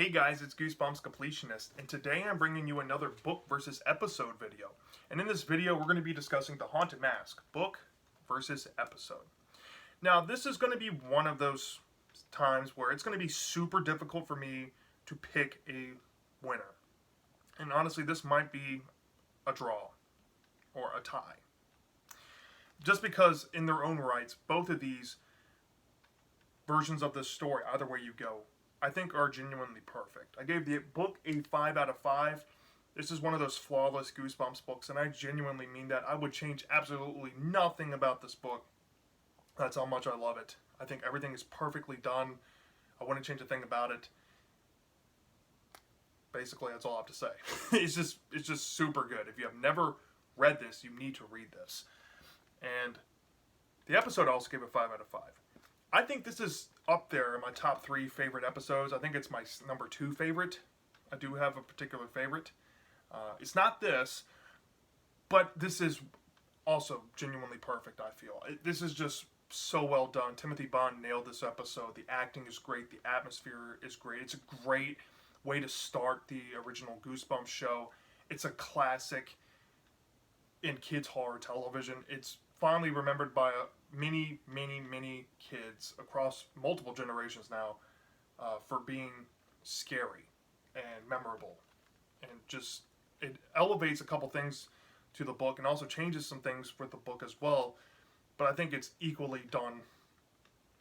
Hey guys, it's Goosebumps Completionist, and today I'm bringing you another book versus episode video. And in this video, we're going to be discussing The Haunted Mask, book versus episode. Now, this is going to be one of those times where it's going to be super difficult for me to pick a winner. And honestly, this might be a draw or a tie. Just because in their own rights, both of these versions of this story, either way you go, I think are genuinely perfect. I gave the book a 5 out of 5. This is one of those flawless Goosebumps books, and I genuinely mean that. I would change absolutely nothing about this book. That's how much I love it. I think everything is perfectly done. I wouldn't change a thing about it. Basically, that's all I have to say. It's just super good. If you have never read this, you need to read this. And the episode I also gave a 5 out of 5. I think this is up there in my top 3 favorite episodes. I think it's my number 2 favorite. I do have a particular favorite. It's not this, but this is also genuinely perfect, I feel. This is just so well done. Timothy Bond nailed this episode. The acting is great. The atmosphere is great. It's a great way to start the original Goosebumps show. It's a classic in kids' horror television. It's finally remembered by many kids across multiple generations now for being scary and memorable, and just it elevates a couple things to the book and also changes some things with the book as well, but I think it's equally done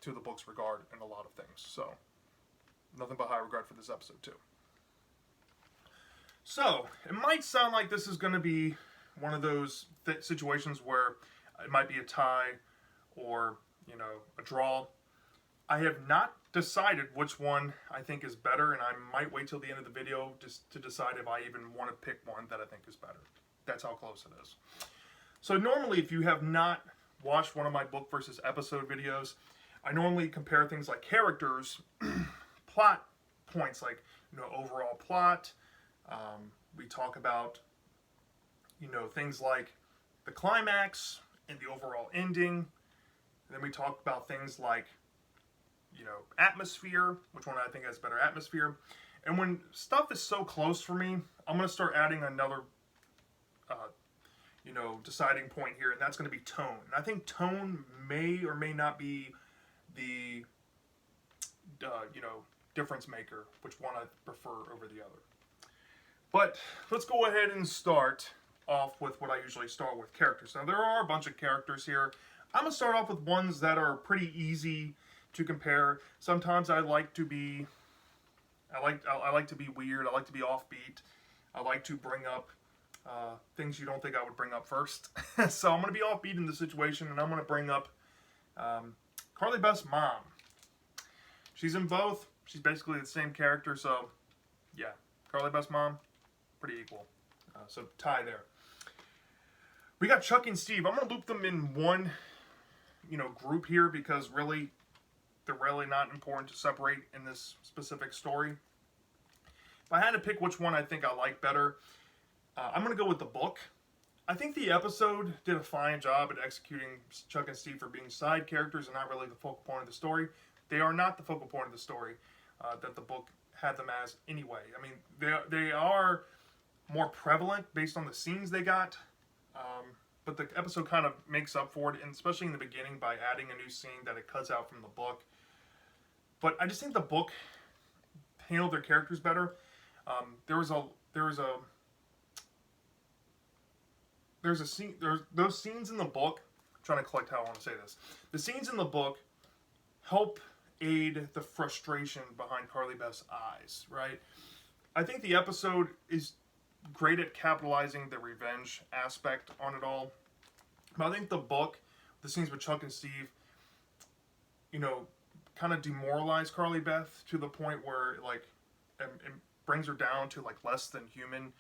to the book's regard in a lot of things. So nothing but high regard for this episode too. So it might sound like this is going to be one of those situations where it might be a tie or, a draw. I have not decided which one I think is better, and I might wait till the end of the video just to decide if I even want to pick one that I think is better. That's how close it is. So normally, if you have not watched one of my book versus episode videos, I normally compare things like characters, plot points like, overall plot. We talk about, things like the climax and the overall ending. And then we talk about things like, atmosphere, which one I think has better atmosphere. And when stuff is so close for me, I'm going to start adding another, deciding point here, and that's going to be tone. And I think tone may or may not be the, difference maker, which one I prefer over the other. But let's go ahead and start off with what I usually start with, characters. Now, there are a bunch of characters here. I'm going to start off with ones that are pretty easy to compare. Sometimes I like to be weird. I like to be offbeat. I like to bring up things you don't think I would bring up first. So I'm going to be offbeat in this situation, and I'm going to bring up Carly Beth's mom. She's in both. She's basically the same character, so yeah. Carly Beth's mom, pretty equal. So tie there. We got Chuck and Steve. I'm going to loop them in one, group here because really, they're really not important to separate in this specific story. If I had to pick which one I think I like better, I'm going to go with the book. I think the episode did a fine job at executing Chuck and Steve for being side characters and not really the focal point of the story. They are not the focal point of the story that the book had them as anyway. I mean, they are more prevalent based on the scenes they got, but the episode kind of makes up for it, and especially in the beginning by adding a new scene that it cuts out from the book. But I just think the book handled their characters better. There's those scenes in the book. I'm trying to collect how I want to say this. The scenes in the book help aid the frustration behind Carly Beth's eyes, right? I think the episode is great at capitalizing the revenge aspect on it all. But I think the book, the scenes with Chuck and Steve, kind of demoralize Carly Beth to the point where it brings her down to less than human,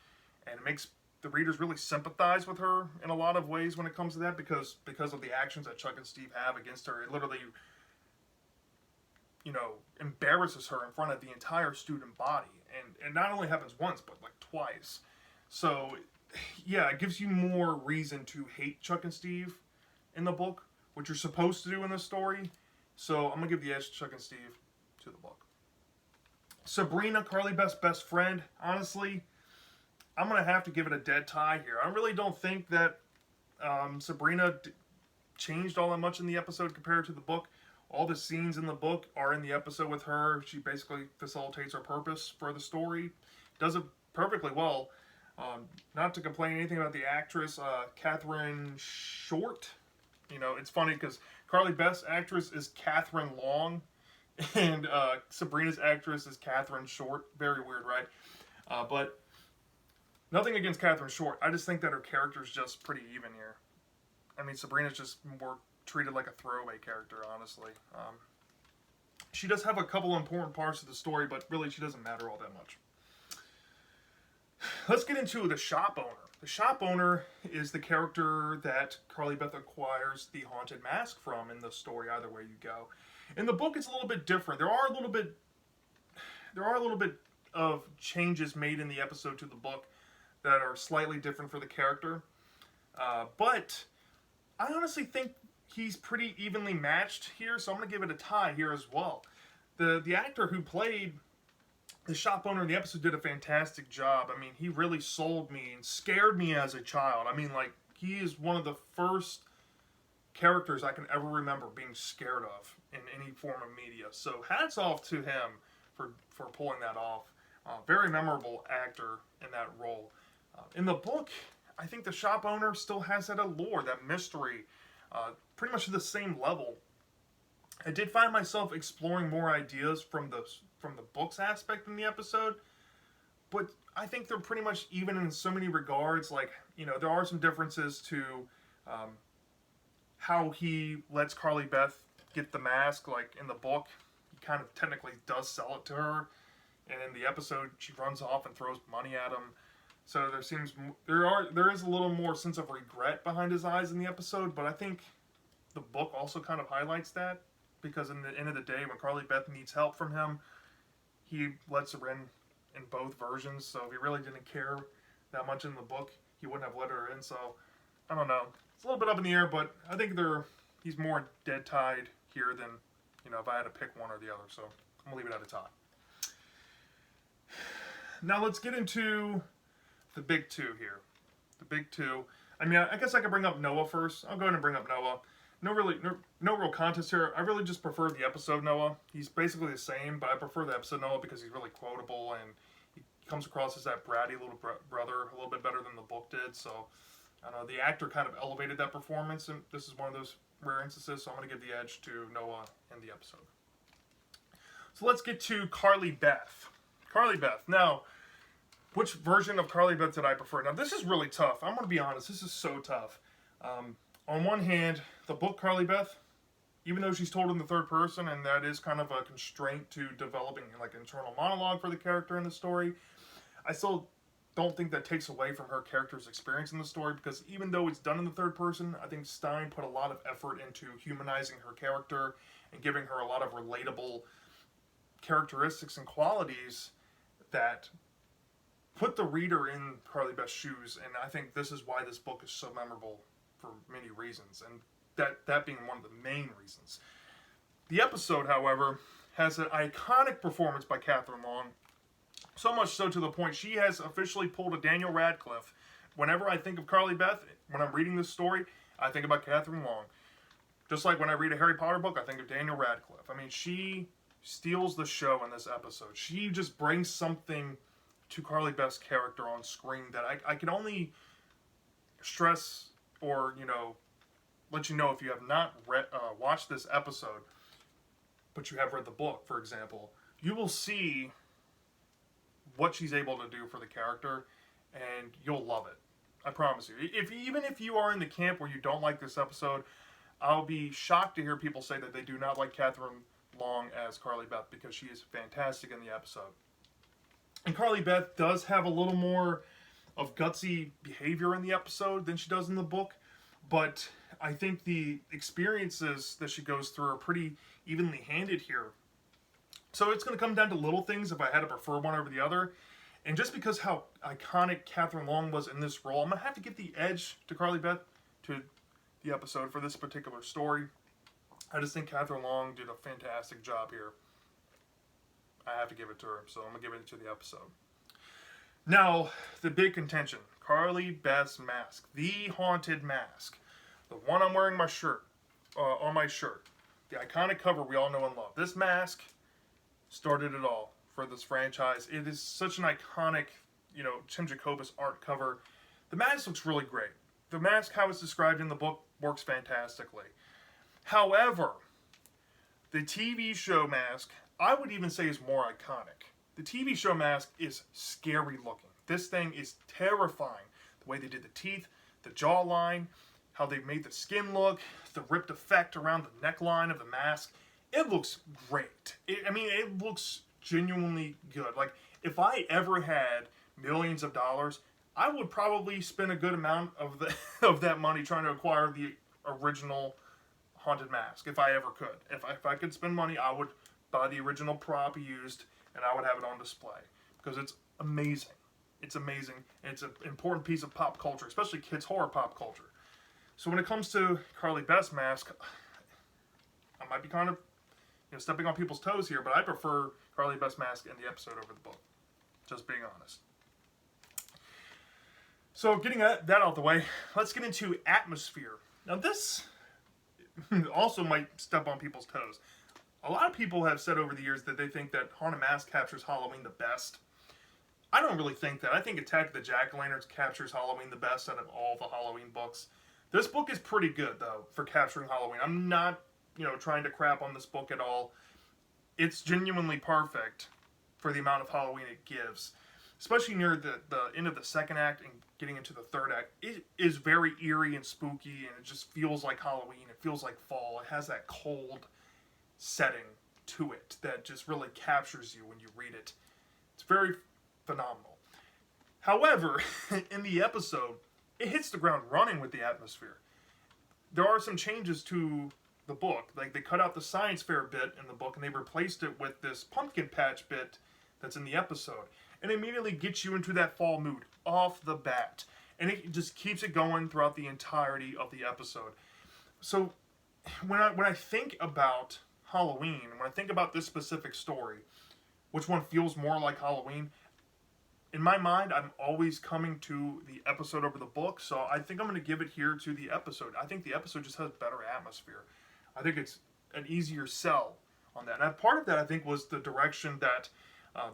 and it makes the readers really sympathize with her in a lot of ways when it comes to that because of the actions that Chuck and Steve have against her. It literally embarrasses her in front of the entire student body. And it not only happens once, but twice. So, yeah, it gives you more reason to hate Chuck and Steve in the book, which you're supposed to do in the story. So I'm going to give the edge to Chuck and Steve to the book. Sabrina, Carly Beth's best friend, honestly, I'm going to have to give it a dead tie here. I really don't think that Sabrina changed all that much in the episode compared to the book. All the scenes in the book are in the episode with her. She basically facilitates her purpose for the story. Does it perfectly well. Not to complain anything about the actress, Catherine Short. You know, it's funny because Carly Beth's actress is Catherine Long, and Sabrina's actress is Catherine Short. Very weird, right? But nothing against Catherine Short. I just think that her character is just pretty even here. I mean, Sabrina's just more treated like a throwaway character, honestly. She does have a couple important parts of the story, but really she doesn't matter all that much. Let's get into the shop owner. The shop owner is the character that Carly Beth acquires the haunted mask from in the story, either way you go. In the book, it's a little bit different. There are a little bit of changes made in the episode to the book that are slightly different for the character. But I honestly think he's pretty evenly matched here, so I'm going to give it a tie here as well. The actor who played the shop owner in the episode did a fantastic job. I mean, he really sold me and scared me as a child. I mean, like, he is one of the first characters I can ever remember being scared of in any form of media. So hats off to him for pulling that off. Very memorable actor in that role. In the book, I think the shop owner still has that allure, that mystery, pretty much to the same level. I did find myself exploring more ideas from the book's aspect in the episode, but I think they're pretty much even in so many regards. Like, you know, there are some differences to how he lets Carly Beth get the mask. Like in the book, he kind of technically does sell it to her, and in the episode, she runs off and throws money at him. So there is a little more sense of regret behind his eyes in the episode, but I think the book also kind of highlights that, because in the end of the day, when Carly Beth needs help from him, he lets her in both versions. So if he really didn't care that much in the book, he wouldn't have let her in. So I don't know. It's a little bit up in the air, but I think he's more dead tied here than, you know, if I had to pick one or the other. So I'm going to leave it at a tie. Now let's get into the big two here. The big two. I mean, I guess I could bring up Noah first. I'll go ahead and bring up Noah. No real contest here. I really just prefer the episode Noah. He's basically the same, but I prefer the episode Noah because he's really quotable and he comes across as that bratty little brother a little bit better than the book did. So, I don't know, the actor kind of elevated that performance, and this is one of those rare instances, so I'm going to give the edge to Noah in the episode. So let's get to Carly Beth. Carly Beth. Now, which version of Carly Beth did I prefer? Now, this is really tough. I'm going to be honest. This is so tough. On one hand, the book Carly Beth, even though she's told in the third person, and that is kind of a constraint to developing like internal monologue for the character in the story, I still don't think that takes away from her character's experience in the story, because even though it's done in the third person, I think Stein put a lot of effort into humanizing her character and giving her a lot of relatable characteristics and qualities that put the reader in Carly Beth's shoes, and I think this is why this book is so memorable for many reasons, and that being one of the main reasons. The episode, however, has an iconic performance by Catherine Long, so much so to the point she has officially pulled a Daniel Radcliffe. Whenever I think of Carly Beth, when I'm reading this story, I think about Catherine Long. Just like when I read a Harry Potter book, I think of Daniel Radcliffe. I mean, she steals the show in this episode. She just brings something to Carly Beth's character on screen that I can only stress or, you know, let you know if you have not watched this episode, but you have read the book, for example, you will see what she's able to do for the character, and you'll love it. I promise you. Even if you are in the camp where you don't like this episode, I'll be shocked to hear people say that they do not like Catherine Long as Carly Beth, because she is fantastic in the episode. And Carly Beth does have a little more of gutsy behavior in the episode than she does in the book, but I think the experiences that she goes through are pretty evenly handed here. So it's going to come down to little things if I had to prefer one over the other. And just because how iconic Catherine Long was in this role, I'm going to have to give the edge to Carly Beth, to the episode for this particular story. I just think Catherine Long did a fantastic job here. I have to give it to her, so I'm going to give it to the episode. Now, the big contention. Carly Beth's mask. The haunted mask. The one I'm wearing on my shirt. The iconic cover we all know and love. This mask started it all for this franchise. It is such an iconic, Tim Jacobus art cover. The mask looks really great. The mask, how it's described in the book, works fantastically. However, the TV show mask, I would even say, is more iconic. The TV show mask is scary looking. This thing is terrifying. The way they did the teeth, the jawline, how they made the skin look, the ripped effect around the neckline of the mask. It looks great. It looks genuinely good. Like, if I ever had millions of dollars, I would probably spend a good amount of that money trying to acquire the original haunted mask, if I ever could. If I could spend money, I would buy the original prop used, and I would have it on display, because it's amazing. It's amazing, and it's an important piece of pop culture, especially kids' horror pop culture. So when it comes to Carly Beth's mask, I might be kind of stepping on people's toes here, but I prefer Carly Beth's mask in the episode over the book. Just being honest. So getting that out of the way, let's get into atmosphere. Now this also might step on people's toes. A lot of people have said over the years that they think that Haunted Mask captures Halloween the best. I don't really think that. I think Attack of the Jack-O-Lanterns captures Halloween the best out of all the Halloween books. This book is pretty good, though, for capturing Halloween. I'm not, trying to crap on this book at all. It's genuinely perfect for the amount of Halloween it gives. Especially near the end of the second act and getting into the third act. It is very eerie and spooky, and it just feels like Halloween. It feels like fall. It has that cold setting to it that just really captures you when you read it. It's very phenomenal. However, in the episode, it hits the ground running with the atmosphere. There are some changes to the book. Like, they cut out the science fair bit in the book, and they replaced it with this pumpkin patch bit that's in the episode. And it immediately gets you into that fall mood off the bat. And it just keeps it going throughout the entirety of the episode. So when I think about Halloween, when I think about this specific story, which one feels more like Halloween, in my mind, I'm always coming to the episode over the book. So I think I'm going to give it here to the episode. I think the episode just has better atmosphere. I think it's an easier sell on that. And part of that, I think, was the direction that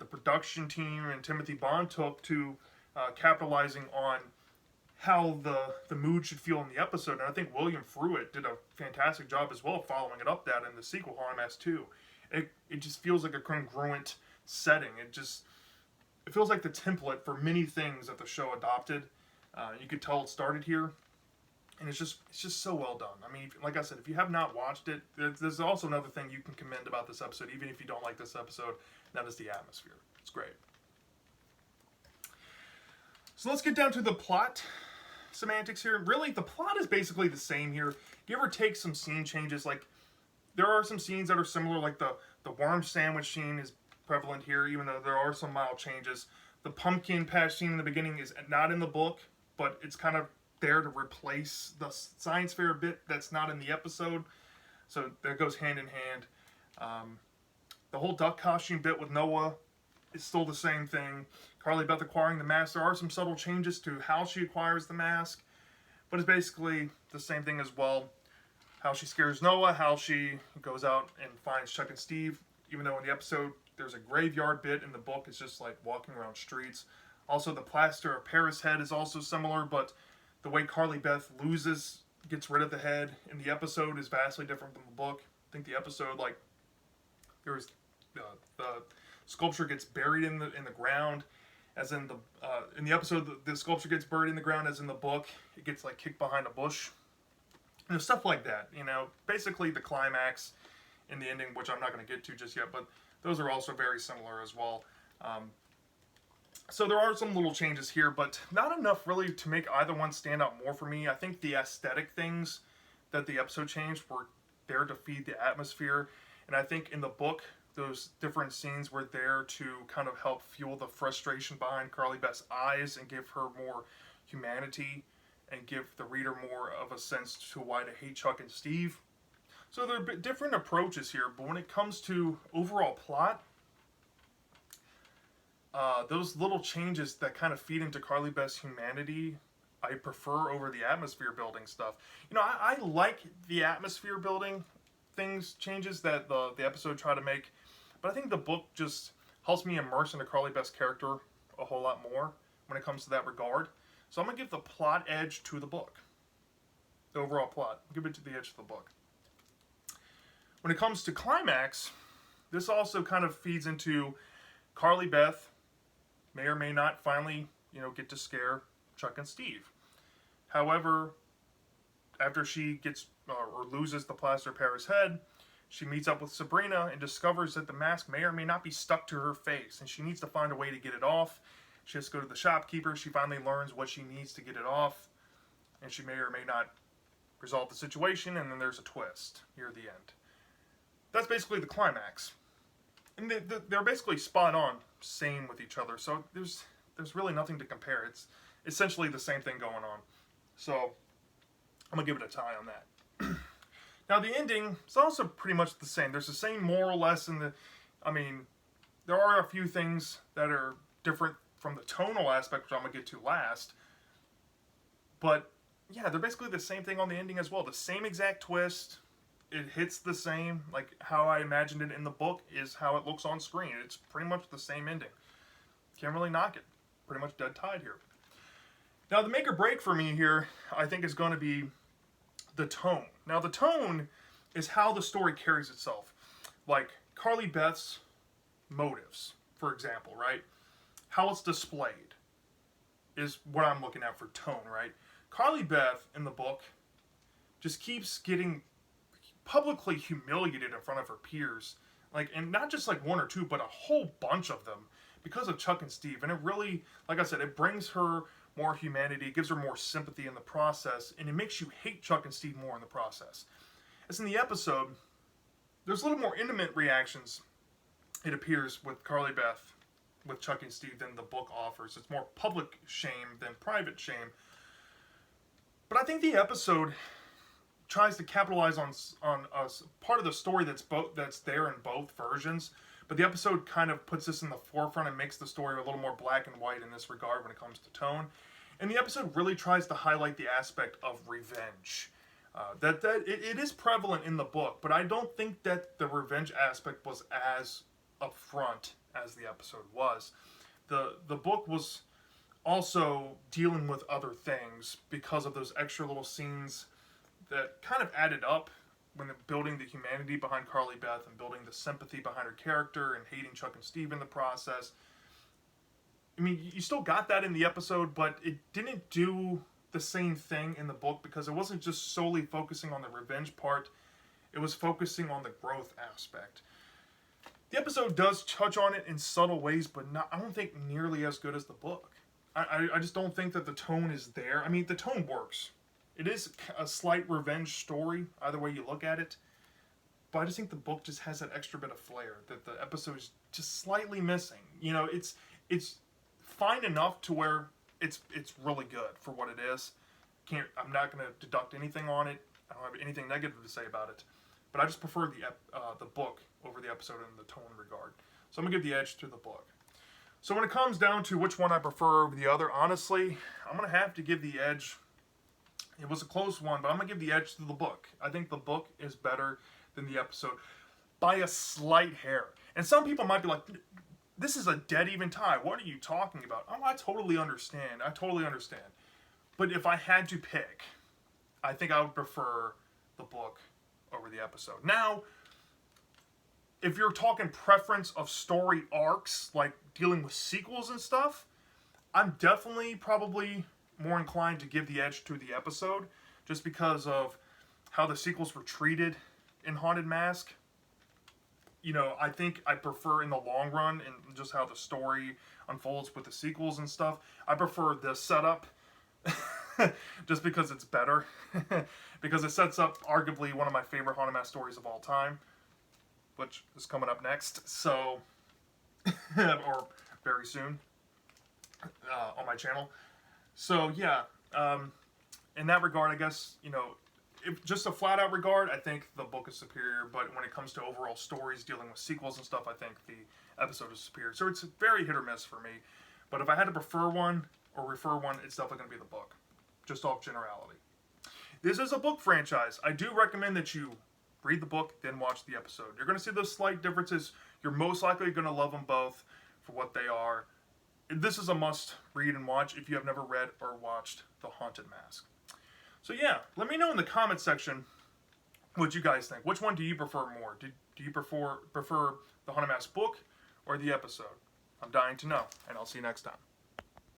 the production team and Timothy Bond took to capitalizing on how the mood should feel in the episode. And I think William Fruitt did a fantastic job as well following it up that in the sequel, Haunted Mask 2. It just feels like a congruent setting. It feels like the template for many things that the show adopted. You could tell it started here. And it's just so well done. I mean, like I said, if you have not watched it, there's also another thing you can commend about this episode, even if you don't like this episode, and that is the atmosphere. It's great. So let's get down to the plot semantics here. Really, the plot is basically the same here. Give or take some scene changes. Like, there are some scenes that are similar, like the worm sandwich scene is prevalent here, even though there are some mild changes. The pumpkin patch scene in the beginning is not in the book, but it's kind of there to replace the science fair bit that's not in the episode. So that goes hand in hand. The whole duck costume bit with Noah is still the same thing. Carly Beth acquiring the mask. There are some subtle changes to how she acquires the mask, but it's basically the same thing as well. How she scares Noah, how she goes out and finds Chuck and Steve, even though in the episode there's a graveyard bit. In the book it's just like walking around streets. Also, the plaster of Paris head is also similar, but the way Carly Beth gets rid of the head in the episode is vastly different from the book. I think the episode, like, there's the sculpture gets buried in the ground, as in the episode the sculpture gets buried in the ground, as in the book it gets like kicked behind a bush. Stuff like that. Basically the climax and the ending, which I'm not going to get to just yet, but those are also very similar as well. So there are some little changes here, but not enough really to make either one stand out more for me. I think the aesthetic things that the episode changed were there to feed the atmosphere. And I think in the book, those different scenes were there to kind of help fuel the frustration behind Carly Beth's eyes and give her more humanity and give the reader more of a sense to why to hate Chuck and Steve. So there are different approaches here, but when it comes to overall plot, those little changes that kind of feed into Carly Beth's humanity, I prefer over the atmosphere building stuff. I like the atmosphere building changes that the episode try to make, but I think the book just helps me immerse into Carly Beth's character a whole lot more when it comes to that regard. So I'm going to give the plot edge to the book. The overall plot. Give it to the edge of the book. When it comes to Climax, this also kind of feeds into Carly Beth may or may not finally, get to scare Chuck and Steve. However, after she gets or loses the plaster of Paris head, she meets up with Sabrina and discovers that the mask may or may not be stuck to her face, and she needs to find a way to get it off. She has to go to the shopkeeper. She finally learns what she needs to get it off, and she may or may not resolve the situation, and then there's a twist near the end. That's basically the climax. And they're basically spot on, same with each other, so there's really nothing to compare. It's essentially the same thing going on. So I'm going to give it a tie on that. Now the ending is also pretty much the same. There's the same moral lesson. There are a few things that are different from the tonal aspect, which I'm going to get to last. But yeah, they're basically the same thing on the ending as well. The same exact twist. It hits the same, like how I imagined it in the book is how it looks on screen. It's pretty much the same ending. Can't really knock it. Pretty much dead tied here. Now the make or break for me here, I think, is going to be the tone. Now the tone is how the story carries itself. Like Carly Beth's motives, for example, right? How it's displayed is what I'm looking at for tone, right? Carly Beth in the book just keeps getting publicly humiliated in front of her peers. And not just like one or two, but a whole bunch of them because of Chuck and Steve. And it really, like I said, it brings her more humanity, it gives her more sympathy in the process, and it makes you hate Chuck and Steve more in the process. As in the episode, there's a little more intimate reactions, it appears, with Carly Beth, with Chuck and Steve than the book offers. It's more public shame than private shame. But I think the episode tries to capitalize on a part of the story that's there in both versions. But the episode kind of puts this in the forefront and makes the story a little more black and white in this regard when it comes to tone. And the episode really tries to highlight the aspect of revenge. It is prevalent in the book, but I don't think that the revenge aspect was as upfront as the episode was. The book was also dealing with other things because of those extra little scenes that kind of added up when building the humanity behind Carly Beth and building the sympathy behind her character and hating Chuck and Steve in the process. You still got that in the episode, but it didn't do the same thing in the book because it wasn't just solely focusing on the revenge part. It was focusing on the growth aspect. The episode does touch on it in subtle ways, but I don't think nearly as good as the book. I just don't think that the tone is there. The tone works. It is a slight revenge story, either way you look at it. But I just think the book just has that extra bit of flair that the episode is just slightly missing. It's fine enough to where it's really good for what it is. I'm not going to deduct anything on it. I don't have anything negative to say about it. But I just prefer the book over the episode in the tone regard. So I'm going to give the edge to the book. So when it comes down to which one I prefer over the other, honestly, I'm going to have to give the edge. It was a close one, but I'm going to give the edge to the book. I think the book is better than the episode by a slight hair. And some people might be like, this is a dead even tie. What are you talking about? Oh, I totally understand. But if I had to pick, I think I would prefer the book over the episode. Now, if you're talking preference of story arcs, like dealing with sequels and stuff, I'm definitely probably more inclined to give the edge to the episode just because of how the sequels were treated in Haunted Mask. I think I prefer in the long run and just how the story unfolds with the sequels and stuff. I prefer the setup just because it's better. Because it sets up arguably one of my favorite Haunted Mask stories of all time, which is coming up next. So, or very soon on my channel. So yeah, in that regard, I guess, if just a flat out regard, I think the book is superior. But when it comes to overall stories dealing with sequels and stuff, I think the episode is superior. So it's very hit or miss for me. But if I had to prefer one or refer one, it's definitely going to be the book, just off generality. This is a book franchise. I do recommend that you read the book, then watch the episode. You're going to see those slight differences. You're most likely going to love them both for what they are. This is a must read and watch if you have never read or watched The Haunted Mask. So yeah, let me know in the comment section what you guys think. Which one do you prefer more? Do you prefer The Haunted Mask book or the episode? I'm dying to know, and I'll see you next time.